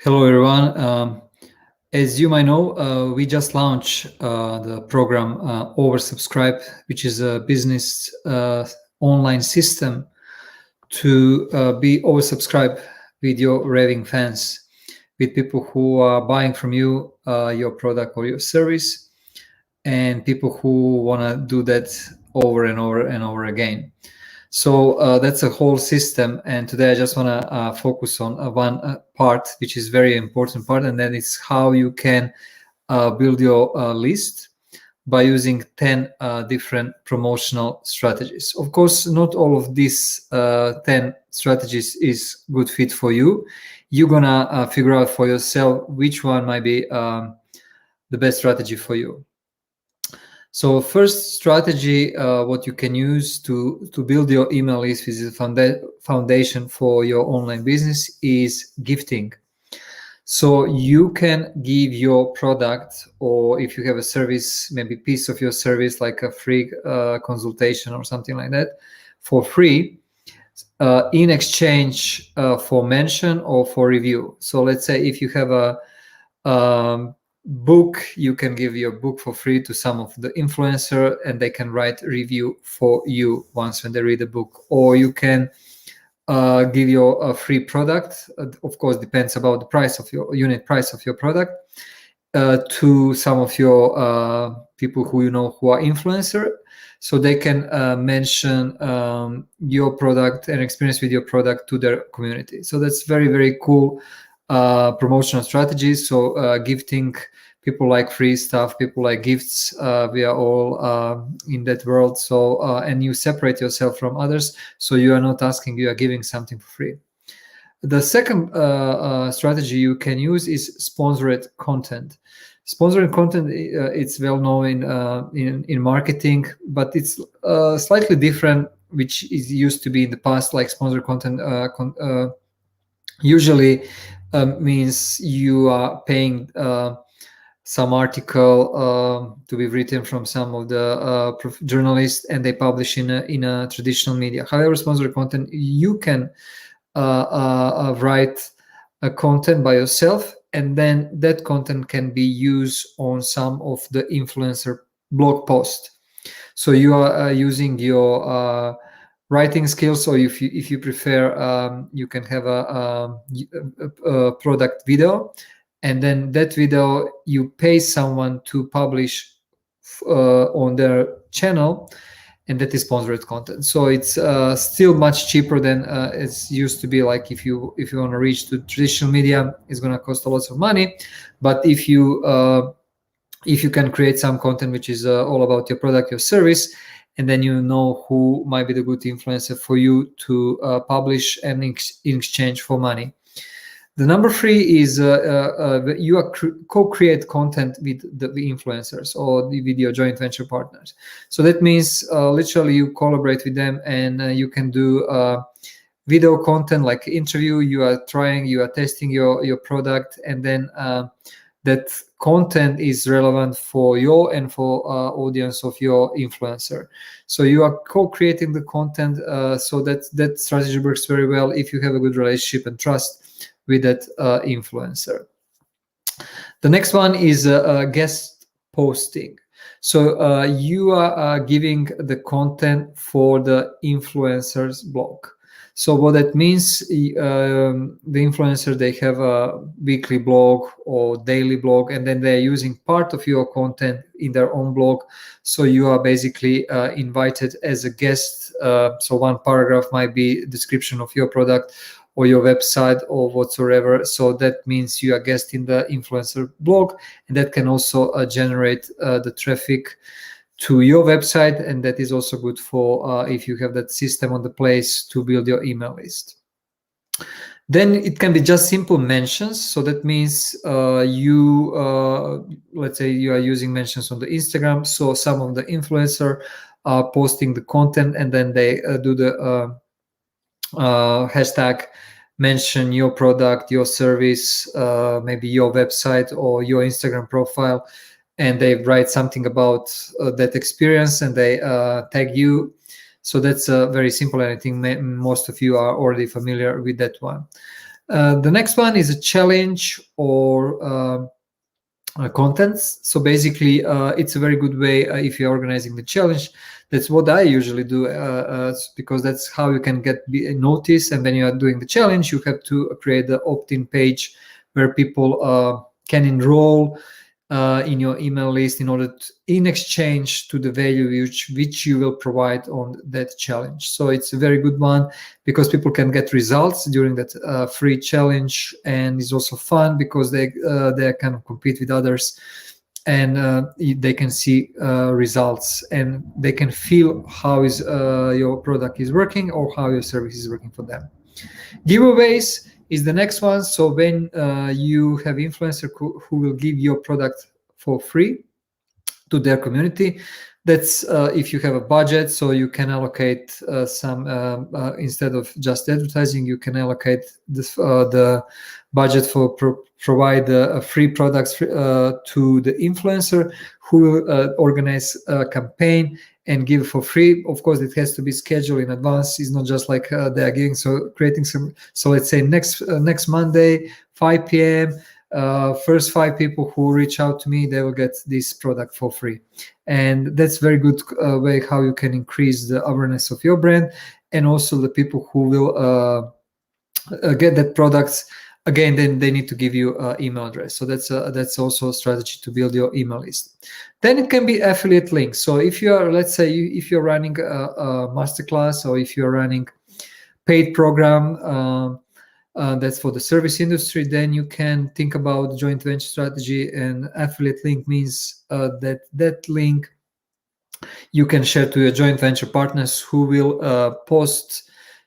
Hello, everyone. As you might know, we just launched the program Oversubscribe, which is a business online system to be oversubscribed with your raving fans, with people who are buying from you your product or your service, and people who want to do that over and over and over again. So that's a whole system, and today I just want to focus on one part, which is very important part, and then it's how you can build your list by using 10 different promotional strategies. Of course, not all of these 10 strategies is good fit for you. You're gonna figure out for yourself which one might be the best strategy for you. So first strategy, what you can use to build your email list, which is a foundation for your online business, is gifting. So you can give your product, or if you have a service, maybe piece of your service, like a free consultation or something like that, for free, in exchange for mention or for review. So let's say if you have a book, you can give your book for free to some of the influencer, and they can write review for you once when they read the book. Or you can give your free product, of course depends about the price of your unit price of your product, to some of your people who you know who are influencer, so they can mention your product and experience with your product to their community. So that's very, very cool promotional strategies. So gifting, people like free stuff, people like gifts. We are all in that world. So and you separate yourself from others, so you are not asking, you are giving something for free. The second strategy you can use is sponsored content. Sponsored content, it's well known in marketing, but it's slightly different, which is used to be in the past. Like sponsored content usually means you are paying some article to be written from some of the journalists, and they publish in a traditional media. However, sponsored content, you can write a content by yourself, and then that content can be used on some of the influencer blog posts. So you are using your writing skills, or if you prefer, you can have a product video, and then that video you pay someone to publish on their channel, and that is sponsored content. So it's still much cheaper than it's used to be. Like if you want to reach to traditional media, it's going to cost a lot of money. But if you can create some content which is all about your product, your service, and then you know who might be the good influencer for you to publish and in exchange for money. The number 3 is you co-create content with the influencers or with your joint venture partners. So that means literally you collaborate with them, and you can do video content like interview. You are testing your product, and then that content is relevant for your and for audience of your influencer. So you are co-creating the content, so that strategy works very well if you have a good relationship and trust with that influencer. The next one is guest posting. So you are giving the content for the influencer's blog. So what that means, the influencer, they have a weekly blog or daily blog, and then they're using part of your content in their own blog. So you are basically invited as a guest. So one paragraph might be description of your product or your website or whatsoever. So that means you are guest in the influencer blog, and that can also generate the traffic to your website, and that is also good for if you have that system on the place to build your email list. Then it can be just simple mentions. So that means let's say you are using mentions on the Instagram. So some of the influencer are posting the content, and then they do the hashtag mention your product, your service, maybe your website or your Instagram profile, and they write something about that experience, and they tag you. So that's very simple, and I think most of you are already familiar with that one. The next one is a challenge or contents. So basically, it's a very good way if you're organizing the challenge. That's what I usually do because that's how you can get noticed. And when you are doing the challenge, you have to create the opt-in page where people can enroll in your email list in order to, in exchange to the value which you will provide on that challenge. So it's a very good one because people can get results during that free challenge, and it's also fun because they kind of compete with others, and they can see results, and they can feel how is your product is working or how your service is working for them. Giveaways is the next one. So when you have influencer who will give your product for free to their community, that's if you have a budget, so you can allocate some instead of just advertising, you can allocate this, the budget for provide free products to the influencer who will organize a campaign and give for free. Of course, it has to be scheduled in advance. It's not just like they are giving. So creating some. So let's say next Monday, 5 p.m. First 5 people who reach out to me, they will get this product for free, and that's very good way how you can increase the awareness of your brand, and also the people who will get that products. Again, then they need to give you an email address. So that's also a strategy to build your email list. Then it can be affiliate links. So if you are, let's say, if you're running a masterclass, or if you're running paid program that's for the service industry, then you can think about joint venture strategy. And affiliate link means that link you can share to your joint venture partners who will post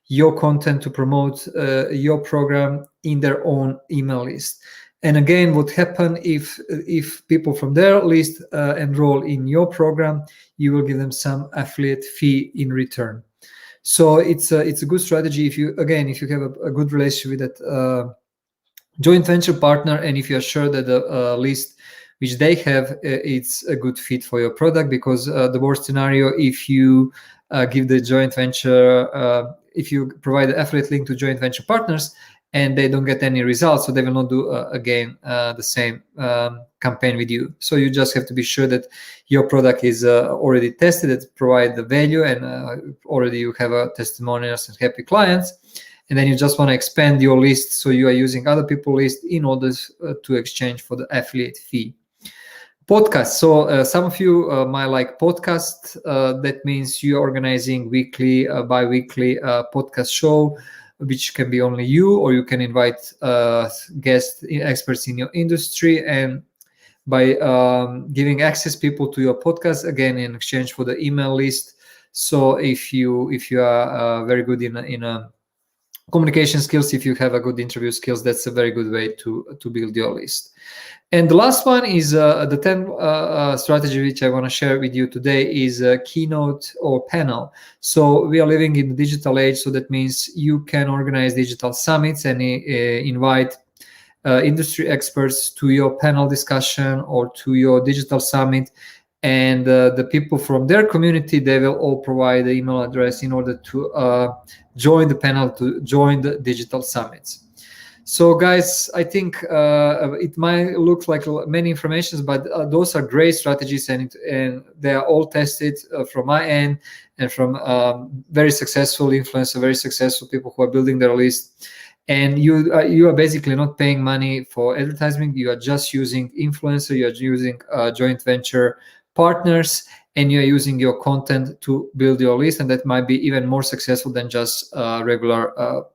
your content to promote your program in their own email list. And again, what happen if people from their list enroll in your program, you will give them some affiliate fee in return. So it's a good strategy if you have a good relationship with that joint venture partner, and if you're sure that the list which they have it's a good fit for your product. Because the worst scenario, if you give the joint venture, if you provide the affiliate link to joint venture partners and they don't get any results, so they will not do again the same campaign with you. So you just have to be sure that your product is already tested, it provide the value, and already you have testimonials and happy clients. And then you just want to expand your list, so you are using other people's list in order to exchange for the affiliate fee. Podcast. So some of you might like podcast. That means you're organizing weekly, bi-weekly podcast show, which can be only you, or you can invite guest experts in your industry, and by giving access people to your podcast, again in exchange for the email list. So if you are very good in a communication skills, if you have a good interview skills, that's a very good way to build your list. And the last one is the 10 strategy which I want to share with you today is a keynote or panel. So we are living in the digital age, so that means you can organize digital summits and invite industry experts to your panel discussion or to your digital summit. And the people from their community, they will all provide the email address in order to join the panel, to join the digital summits. So guys, I think it might look like many informations, but those are great strategies, and they are all tested from my end and from very successful influencers, very successful people who are building their list. And you are basically not paying money for advertising. You are just using influencer, you are using joint venture partners, and you are using your content to build your list. And that might be even more successful than just regular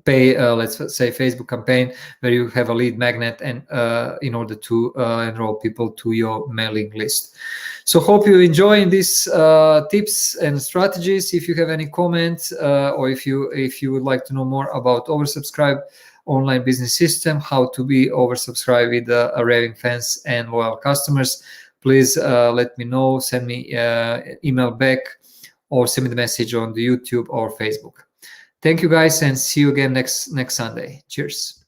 pay, let's say, Facebook campaign, where you have a lead magnet and in order to enroll people to your mailing list. So hope you enjoy these tips and strategies. If you have any comments or if you would like to know more about oversubscribe online business system, how to be oversubscribed with raving fans and loyal customers, please let me know. Send me email back or send me the message on the YouTube or Facebook. Thank you guys, and see you again next Sunday. Cheers.